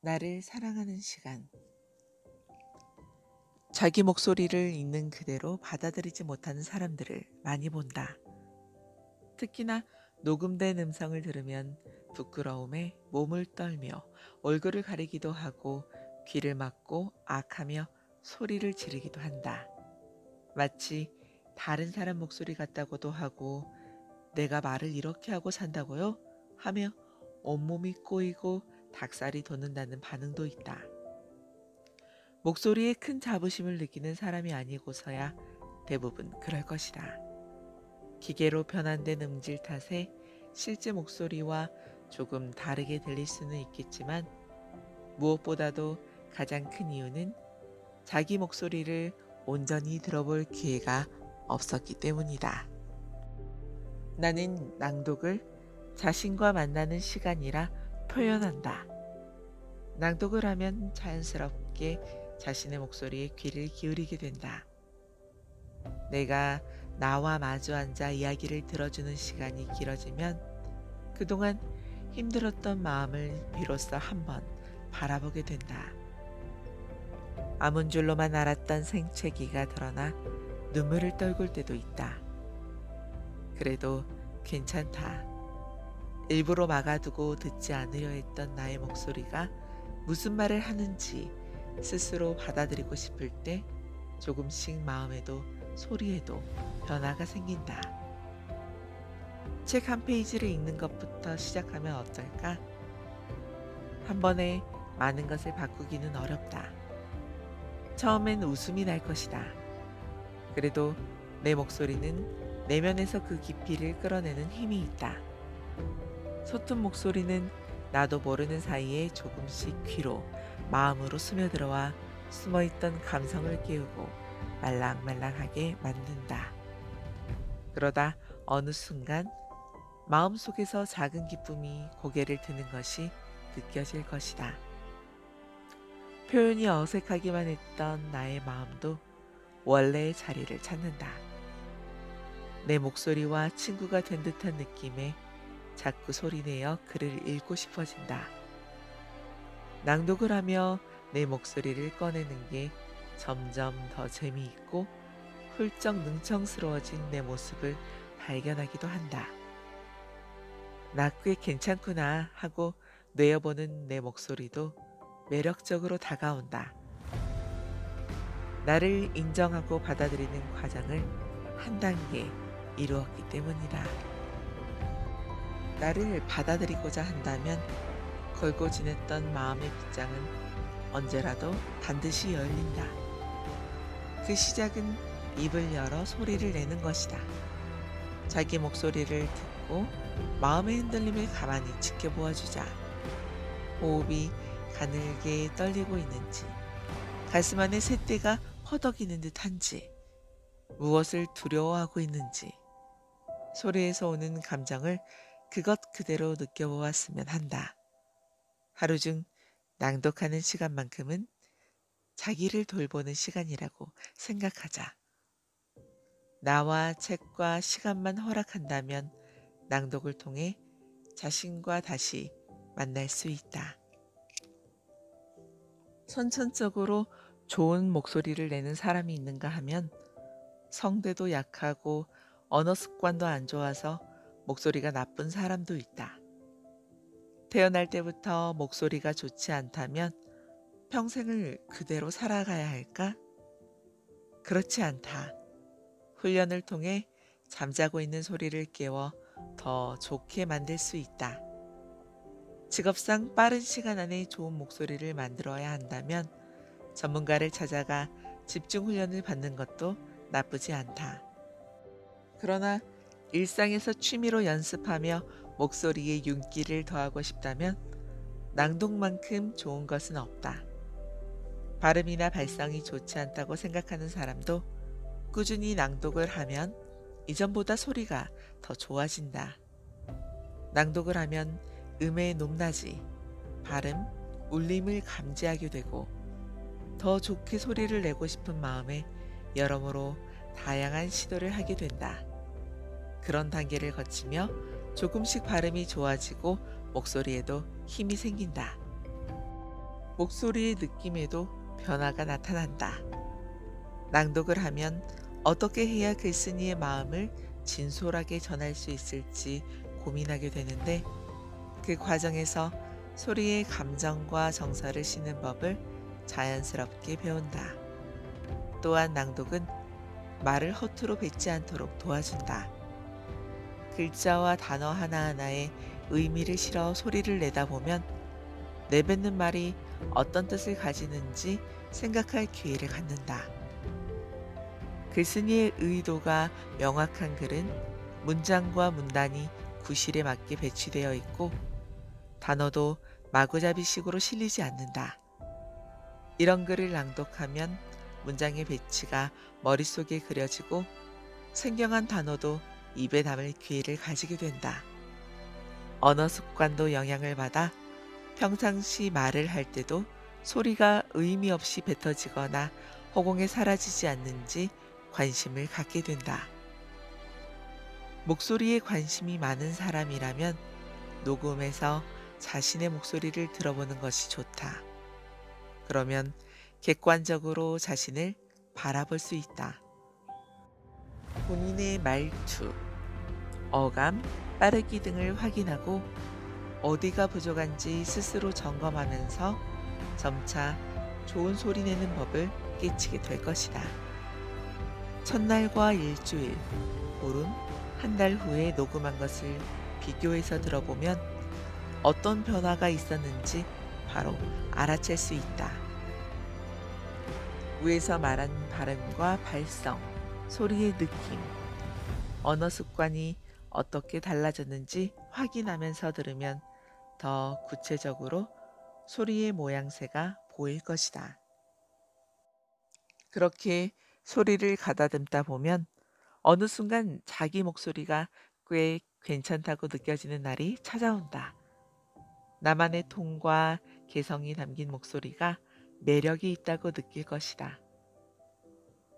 나를 사랑하는 시간. 자기 목소리를 있는 그대로 받아들이지 못하는 사람들을 많이 본다. 특히나 녹음된 음성을 들으면 부끄러움에 몸을 떨며 얼굴을 가리기도 하고 귀를 막고 악하며 소리를 지르기도 한다. 마치 다른 사람 목소리 같다고도 하고 내가 말을 이렇게 하고 산다고요? 하며 온몸이 꼬이고 닭살이 돋는다는 반응도 있다. 목소리에 큰 자부심을 느끼는 사람이 아니고서야 대부분 그럴 것이다. 기계로 변환된 음질 탓에 실제 목소리와 조금 다르게 들릴 수는 있겠지만 무엇보다도 가장 큰 이유는 자기 목소리를 온전히 들어볼 기회가 없었기 때문이다. 나는 낭독을 자신과 만나는 시간이라 표현한다. 낭독을 하면 자연스럽게 자신의 목소리에 귀를 기울이게 된다. 내가 나와 마주 앉아 이야기를 들어주는 시간이 길어지면 그동안 힘들었던 마음을 비로소 한번 바라보게 된다. 아문 줄로만 알았던 생채기가 드러나 눈물을 떨굴 때도 있다. 그래도 괜찮다. 일부러 막아두고 듣지 않으려 했던 나의 목소리가 무슨 말을 하는지 스스로 받아들이고 싶을 때 조금씩 마음에도 소리에도 변화가 생긴다. 책 한 페이지를 읽는 것부터 시작하면 어떨까? 한 번에 많은 것을 바꾸기는 어렵다. 처음엔 웃음이 날 것이다. 그래도 내 목소리는 내면에서 그 깊이를 끌어내는 힘이 있다. 서툰 목소리는 나도 모르는 사이에 조금씩 귀로, 마음으로 스며들어와 숨어있던 감성을 깨우고 말랑말랑하게 만든다. 그러다 어느 순간 마음속에서 작은 기쁨이 고개를 드는 것이 느껴질 것이다. 표현이 어색하기만 했던 나의 마음도 원래의 자리를 찾는다. 내 목소리와 친구가 된 듯한 느낌에 자꾸 소리내어 글을 읽고 싶어진다. 낭독을 하며 내 목소리를 꺼내는 게 점점 더 재미있고 훌쩍 능청스러워진 내 모습을 발견하기도 한다. 나 꽤 괜찮구나 하고 뇌어보는 내 목소리도 매력적으로 다가온다. 나를 인정하고 받아들이는 과정을 한 단계 이루었기 때문이다. 나를 받아들이고자 한다면 걸고 지냈던 마음의 빗장은 언제라도 반드시 열린다. 그 시작은 입을 열어 소리를 내는 것이다. 자기 목소리를 듣고 마음의 흔들림을 가만히 지켜보아 주자. 호흡이 가늘게 떨리고 있는지, 가슴 안에 새떼가 허덕이는 듯한지, 무엇을 두려워하고 있는지, 소리에서 오는 감정을 그것 그대로 느껴보았으면 한다. 하루 중 낭독하는 시간만큼은 자기를 돌보는 시간이라고 생각하자. 나와 책과 시간만 허락한다면 낭독을 통해 자신과 다시 만날 수 있다. 선천적으로 좋은 목소리를 내는 사람이 있는가 하면 성대도 약하고 언어 습관도 안 좋아서 목소리가 나쁜 사람도 있다. 태어날 때부터 목소리가 좋지 않다면 평생을 그대로 살아가야 할까? 그렇지 않다. 훈련을 통해 잠자고 있는 소리를 깨워 더 좋게 만들 수 있다. 직업상 빠른 시간 안에 좋은 목소리를 만들어야 한다면 전문가를 찾아가 집중 훈련을 받는 것도 나쁘지 않다. 그러나 일상에서 취미로 연습하며 목소리에 윤기를 더하고 싶다면 낭독만큼 좋은 것은 없다. 발음이나 발성이 좋지 않다고 생각하는 사람도 꾸준히 낭독을 하면 이전보다 소리가 더 좋아진다. 낭독을 하면 음의 높낮이, 발음, 울림을 감지하게 되고 더 좋게 소리를 내고 싶은 마음에 여러모로 다양한 시도를 하게 된다. 그런 단계를 거치며 조금씩 발음이 좋아지고 목소리에도 힘이 생긴다. 목소리의 느낌에도 변화가 나타난다. 낭독을 하면 어떻게 해야 글쓴이의 마음을 진솔하게 전할 수 있을지 고민하게 되는데 그 과정에서 소리의 감정과 정서를 싣는 법을 자연스럽게 배운다. 또한 낭독은 말을 허투루 뱉지 않도록 도와준다. 글자와 단어 하나하나에 의미를 실어 소리를 내다 보면 내뱉는 말이 어떤 뜻을 가지는지 생각할 기회를 갖는다. 글쓴이의 의도가 명확한 글은 문장과 문단이 구실에 맞게 배치되어 있고 단어도 마구잡이식으로 실리지 않는다. 이런 글을 낭독하면 문장의 배치가 머릿속에 그려지고 생경한 단어도 입에 담을 기회를 가지게 된다. 언어 습관도 영향을 받아 평상시 말을 할 때도 소리가 의미 없이 뱉어지거나 허공에 사라지지 않는지 관심을 갖게 된다. 목소리에 관심이 많은 사람이라면 녹음해서 자신의 목소리를 들어보는 것이 좋다. 그러면 객관적으로 자신을 바라볼 수 있다. 본인의 말투, 어감, 빠르기 등을 확인하고 어디가 부족한지 스스로 점검하면서 점차 좋은 소리 내는 법을 깨치게 될 것이다. 첫날과 일주일, 보름, 한 달 후에 녹음한 것을 비교해서 들어보면 어떤 변화가 있었는지 바로 알아챌 수 있다. 위에서 말한 발음과 발성, 소리의 느낌, 언어 습관이 어떻게 달라졌는지 확인하면서 들으면 더 구체적으로 소리의 모양새가 보일 것이다. 그렇게 소리를 가다듬다 보면 어느 순간 자기 목소리가 꽤 괜찮다고 느껴지는 날이 찾아온다. 나만의 톤과 개성이 담긴 목소리가 매력이 있다고 느낄 것이다.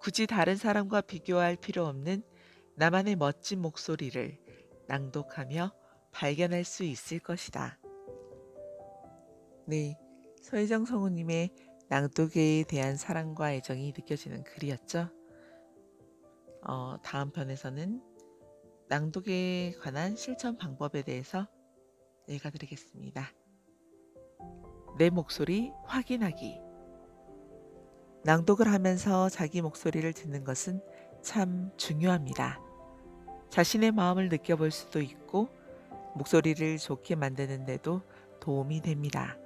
굳이 다른 사람과 비교할 필요 없는 나만의 멋진 목소리를 낭독하며 발견할 수 있을 것이다. 네, 서혜정 성우님의 낭독에 대한 사랑과 애정이 느껴지는 글이었죠. 다음 편에서는 낭독에 관한 실천 방법에 대해서 읽어드리겠습니다. 내 목소리 확인하기. 낭독을 하면서 자기 목소리를 듣는 것은 참 중요합니다. 자신의 마음을 느껴볼 수도 있고 목소리를 좋게 만드는 데도 도움이 됩니다.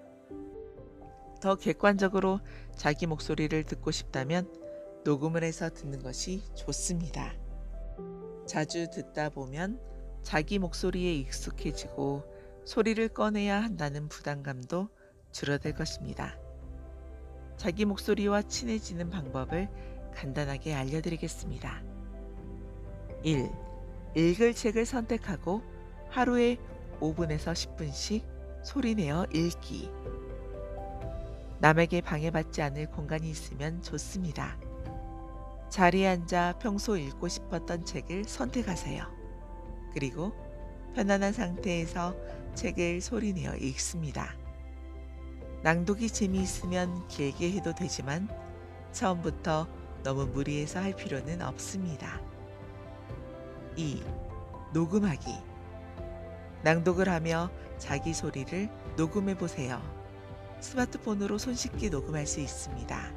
더 객관적으로 자기 목소리를 듣고 싶다면 녹음을 해서 듣는 것이 좋습니다. 자주 듣다 보면 자기 목소리에 익숙해지고 소리를 꺼내야 한다는 부담감도 줄어들 것입니다. 자기 목소리와 친해지는 방법을 간단하게 알려드리겠습니다. 1. 읽을 책을 선택하고 하루에 5분에서 10분씩 소리내어 읽기. 남에게 방해받지 않을 공간이 있으면 좋습니다. 자리에 앉아 평소 읽고 싶었던 책을 선택하세요. 그리고 편안한 상태에서 책을 소리내어 읽습니다. 낭독이 재미있으면 길게 해도 되지만 처음부터 너무 무리해서 할 필요는 없습니다. 2. 녹음하기. 낭독을 하며 자기 소리를 녹음해 보세요. 스마트폰으로 손쉽게 녹음할 수 있습니다.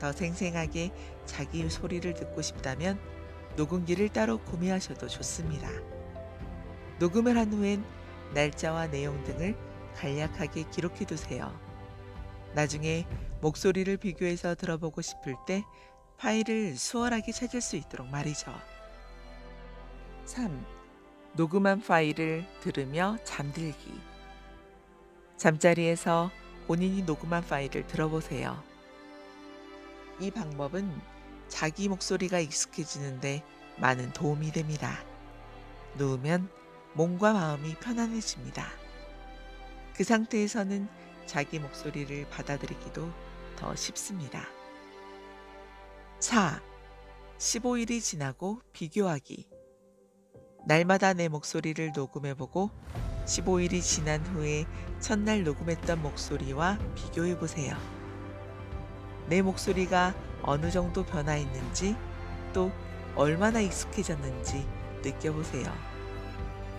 더 생생하게 자기 소리를 듣고 싶다면 녹음기를 따로 구매하셔도 좋습니다. 녹음을 한 후엔 날짜와 내용 등을 간략하게 기록해 두세요. 나중에 목소리를 비교해서 들어보고 싶을 때 파일을 수월하게 찾을 수 있도록 말이죠. 3. 녹음한 파일을 들으며 잠들기. 잠자리에서 본인이 녹음한 파일을 들어보세요. 이 방법은 자기 목소리가 익숙해지는데 많은 도움이 됩니다. 누우면 몸과 마음이 편안해집니다. 그 상태에서는 자기 목소리를 받아들이기도 더 쉽습니다. 4. 15일이 지나고 비교하기. 날마다 내 목소리를 녹음해보고 15일이 지난 후에 첫날 녹음했던 목소리와 비교해 보세요. 내 목소리가 어느 정도 변화했는지 또 얼마나 익숙해졌는지 느껴보세요.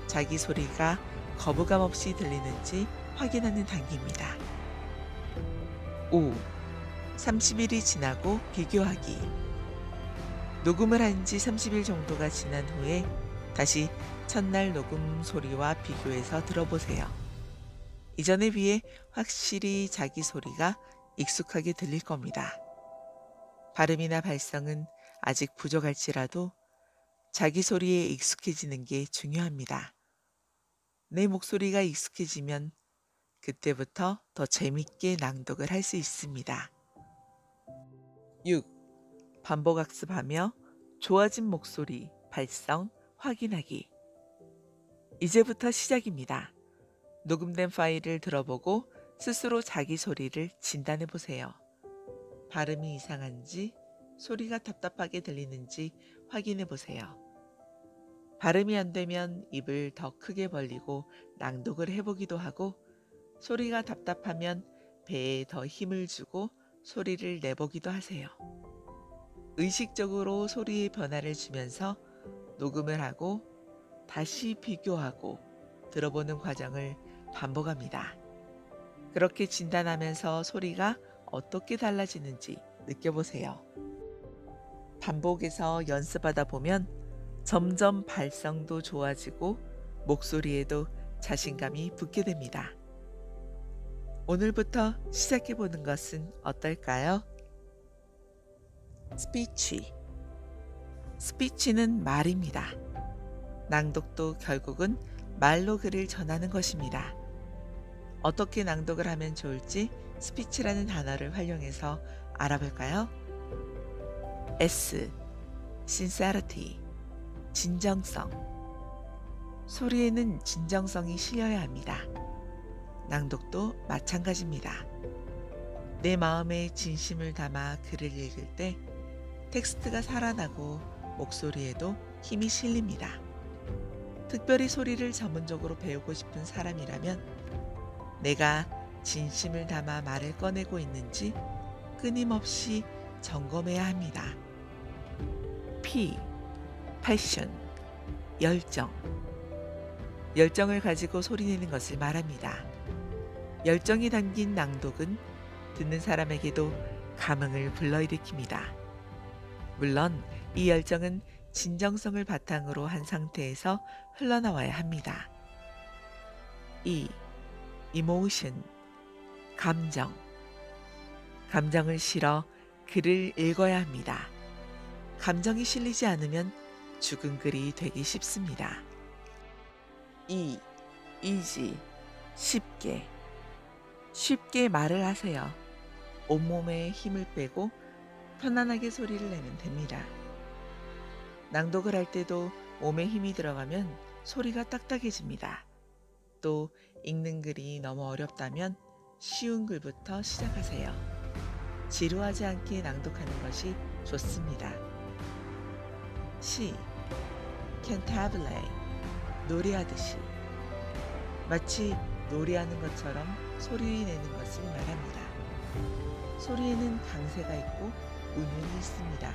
자기 소리가 거부감 없이 들리는지 확인하는 단계입니다. 5. 30일이 지나고 비교하기. 녹음을 한 지 30일 정도가 지난 후에 다시 첫날 녹음 소리와 비교해서 들어보세요. 이전에 비해 확실히 자기 소리가 익숙하게 들릴 겁니다. 발음이나 발성은 아직 부족할지라도 자기 소리에 익숙해지는 게 중요합니다. 내 목소리가 익숙해지면 그때부터 더 재밌게 낭독을 할 수 있습니다. 6. 반복 학습하며 좋아진 목소리, 발성 확인하기. 이제부터 시작입니다. 녹음된 파일을 들어보고 스스로 자기 소리를 진단해 보세요. 발음이 이상한지, 소리가 답답하게 들리는지 확인해 보세요. 발음이 안 되면 입을 더 크게 벌리고 낭독을 해보기도 하고, 소리가 답답하면 배에 더 힘을 주고 소리를 내보기도 하세요. 의식적으로 소리의 변화를 주면서 녹음을 하고 다시 비교하고 들어보는 과정을 반복합니다. 그렇게 진단하면서 소리가 어떻게 달라지는지 느껴보세요. 반복해서 연습하다 보면 점점 발성도 좋아지고 목소리에도 자신감이 붙게 됩니다. 오늘부터 시작해보는 것은 어떨까요? 스피치. 스피치는 말입니다. 낭독도 결국은 말로 글을 전하는 것입니다. 어떻게 낭독을 하면 좋을지 스피치라는 단어를 활용해서 알아볼까요? S. sincerity. 진정성. 소리에는 진정성이 실려야 합니다. 낭독도 마찬가지입니다. 내 마음에 진심을 담아 글을 읽을 때 텍스트가 살아나고 목소리에도 힘이 실립니다. 특별히 소리를 전문적으로 배우고 싶은 사람이라면 내가 진심을 담아 말을 꺼내고 있는지 끊임없이 점검해야 합니다. P. 패션. 열정. 열정을 가지고 소리내는 것을 말합니다. 열정이 담긴 낭독은 듣는 사람에게도 감흥을 불러일으킵니다. 물론 이 열정은 진정성을 바탕으로 한 상태에서 흘러나와야 합니다. E. emotion. 감정. 감정을 실어 글을 읽어야 합니다. 감정이 실리지 않으면 죽은 글이 되기 쉽습니다. E. easy. 쉽게. 쉽게 말을 하세요. 온몸에 힘을 빼고 편안하게 소리를 내면 됩니다. 낭독을 할 때도 몸에 힘이 들어가면 소리가 딱딱해집니다. 또 읽는 글이 너무 어렵다면 쉬운 글부터 시작하세요. 지루하지 않게 낭독하는 것이 좋습니다. C. cantabile. 노래하듯이. 마치 노래하는 것처럼 소리 내는 것을 말합니다. 소리에는 강세가 있고 운율이 있습니다.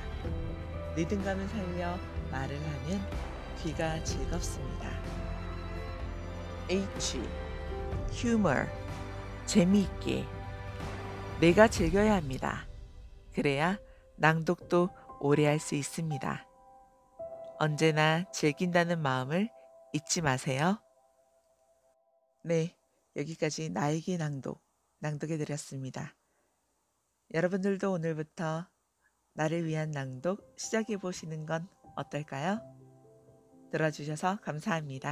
리듬감을 살려 말을 하면 귀가 즐겁습니다. H. humor. 재미있게. 내가 즐겨야 합니다. 그래야 낭독도 오래 할 수 있습니다. 언제나 즐긴다는 마음을 잊지 마세요. 네, 여기까지 나에게 낭독해드렸습니다. 여러분들도 오늘부터 나를 위한 낭독 시작해보시는 건 어떨까요? 들어주셔서 감사합니다.